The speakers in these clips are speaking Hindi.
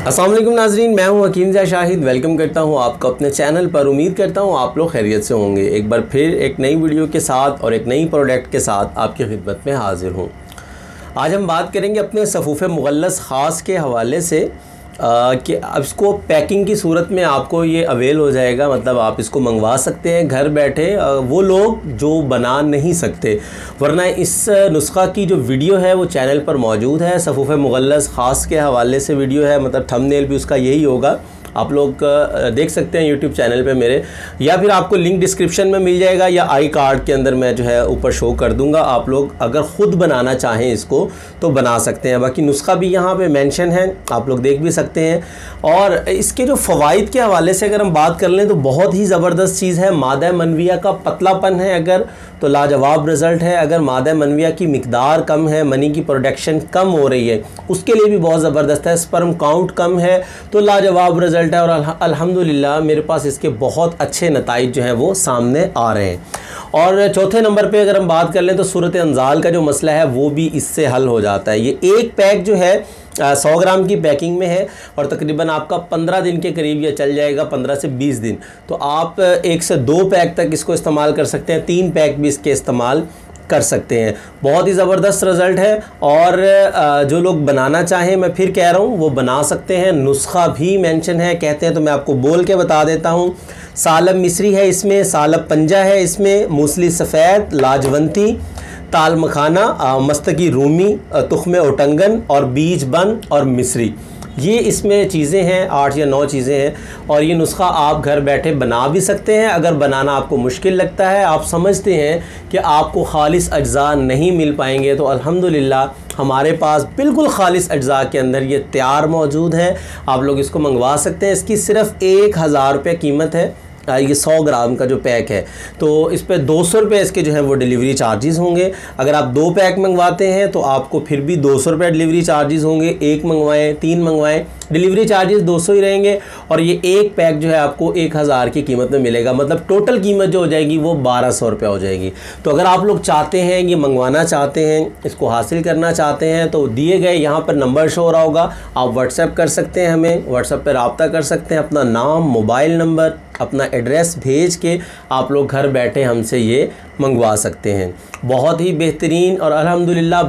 अस्सलाम वालेकुम नाज़रीन, मैं हूं हकीम ज़ा शाहिद। वेलकम करता हूं आपको अपने चैनल पर। उम्मीद करता हूं आप लोग खैरियत से होंगे। एक बार फिर एक नई वीडियो के साथ और एक नई प्रोडक्ट के साथ आपकी खिदमत में हाज़िर हूं। आज हम बात करेंगे अपने सफ़ूफ़े मुग़ल्लस ख़ास के हवाले से कि अब इसको पैकिंग की सूरत में आपको ये अवेल हो जाएगा, मतलब आप इसको मंगवा सकते हैं घर बैठे, वो लोग जो बना नहीं सकते। वरना इस नुस्ख़ा की जो वीडियो है वो चैनल पर मौजूद है। सफ़ूफ़े मुग़ल्लस ख़ास के हवाले से वीडियो है, मतलब थंबनेल भी उसका यही होगा। आप लोग देख सकते हैं यूट्यूब चैनल पे मेरे, या फिर आपको लिंक डिस्क्रिप्शन में मिल जाएगा या आई कार्ड के अंदर मैं जो है ऊपर शो कर दूंगा। आप लोग अगर ख़ुद बनाना चाहें इसको तो बना सकते हैं। बाकी नुस्ख़ा भी यहाँ पे मेंशन है, आप लोग देख भी सकते हैं। और इसके जो फ़वाइद के हवाले से अगर हम बात कर लें तो बहुत ही ज़बरदस्त चीज़ है। मादा मनविया का पतलापन है अगर तो लाजवाब रिज़ल्ट है। अगर मादा मनविया की मिकदार कम है, मनी की प्रोडक्शन कम हो रही है, उसके लिए भी बहुत ज़बरदस्त है। स्पर्म काउंट कम है तो लाजवाब रिज़ल्ट है। और अल्हम्दुलिल्लाह मेरे पास इसके बहुत अच्छे नताइज जो हैं वो सामने आ रहे हैं। और चौथे नंबर पे अगर हम बात कर लें तो सूरत अंजाल का जो मसला है वो भी इससे हल हो जाता है। ये एक पैक जो है 100 ग्राम की पैकिंग में है और तकरीबन आपका 15 दिन के करीब ये चल जाएगा, 15 से 20 दिन। तो आप 1 से 2 पैक तक इसको इस्तेमाल कर सकते हैं, 3 पैक भी इसके इस्तेमाल कर सकते हैं। बहुत ही ज़बरदस्त रिज़ल्ट है। और जो लोग बनाना चाहें, मैं फिर कह रहा हूँ, वो बना सकते हैं। नुस्ख़ा भी मेंशन है, कहते हैं तो मैं आपको बोल के बता देता हूँ। सालब मिस्री है इसमें, सालब पंजा है इसमें, मूसली सफ़ेद, लाजवंती, ताल मखाना, मस्तकी रूमी, तुख्मे ओटंगन और बीज बन और मिस्री, ये इसमें चीज़ें हैं। 8 या 9 चीज़ें हैं। और ये नुस्ख़ा आप घर बैठे बना भी सकते हैं। अगर बनाना आपको मुश्किल लगता है, आप समझते हैं कि आपको खालिस अज्जा नहीं मिल पाएंगे, तो अल्हम्दुलिल्लाह हमारे पास बिल्कुल खालिस अज्जा के अंदर ये तैयार मौजूद है। आप लोग इसको मंगवा सकते हैं। इसकी सिर्फ़ 1000 रुपये कीमत है। ये 100 ग्राम का जो पैक है, तो इस पर 200 रुपये इसके जो है वो डिलीवरी चार्जेस होंगे। अगर आप 2 पैक मंगवाते हैं तो आपको फिर भी 200 रुपये डिलीवरी चार्जेस होंगे। 1 मंगवाएं, 3 मंगवाएं, डिलीवरी चार्जेस 200 ही रहेंगे। और ये एक पैक जो है आपको 1000 की कीमत में मिलेगा, मतलब टोटल कीमत जो हो जाएगी वो 1200 रुपये हो जाएगी। तो अगर आप लोग चाहते हैं, ये मंगवाना चाहते हैं, इसको हासिल करना चाहते हैं, तो दिए गए यहाँ पर नंबर शो हो रहा होगा, आप व्हाट्सएप कर सकते हैं, हमें व्हाट्सएप पर रब्ता कर सकते हैं। अपना नाम, मोबाइल नंबर, अपना एड्रेस भेज के आप लोग घर बैठे हमसे ये मंगवा सकते हैं। बहुत ही बेहतरीन और अल्हम्दुलिल्लाह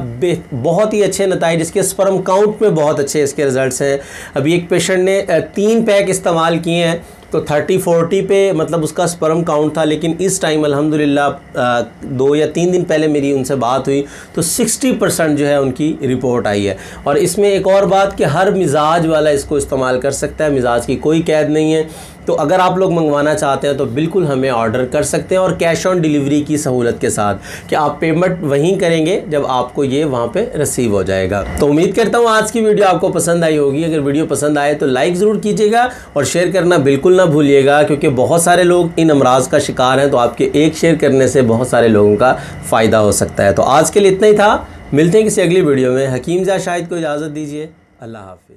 बहुत ही अच्छे नताइज। इसके स्पर्म काउंट में बहुत अच्छे इसके रिज़ल्ट्स हैं। अभी एक पेशेंट ने 3 पैक इस्तेमाल किए हैं तो 30-40 पे मतलब उसका स्पर्म काउंट था, लेकिन इस टाइम अल्हम्दुलिल्लाह 2 या 3 दिन पहले मेरी उनसे बात हुई तो 60% जो है उनकी रिपोर्ट आई है। और इसमें एक और बात कि हर मिजाज वाला इसको इस्तेमाल कर सकता है, मिजाज की कोई कैद नहीं है। तो अगर आप लोग मंगवाना चाहते हैं तो बिल्कुल हमें ऑर्डर कर सकते हैं, और कैश ऑन डिलीवरी की सहूलत के साथ कि आप पेमेंट वहीं करेंगे जब आपको ये वहाँ पे रिसीव हो जाएगा। तो उम्मीद करता हूँ आज की वीडियो आपको पसंद आई होगी। अगर वीडियो पसंद आए तो लाइक ज़रूर कीजिएगा और शेयर करना बिल्कुल ना भूलिएगा, क्योंकि बहुत सारे लोग इन अमराज का शिकार हैं। तो आपके एक शेयर करने से बहुत सारे लोगों का फ़ायदा हो सकता है। तो आज के लिए इतना ही था। मिलते हैं किसी अगली वीडियो में। हकीम ज़ा शाहिद को इजाज़त दीजिए। अल्लाह हाफ़िज़।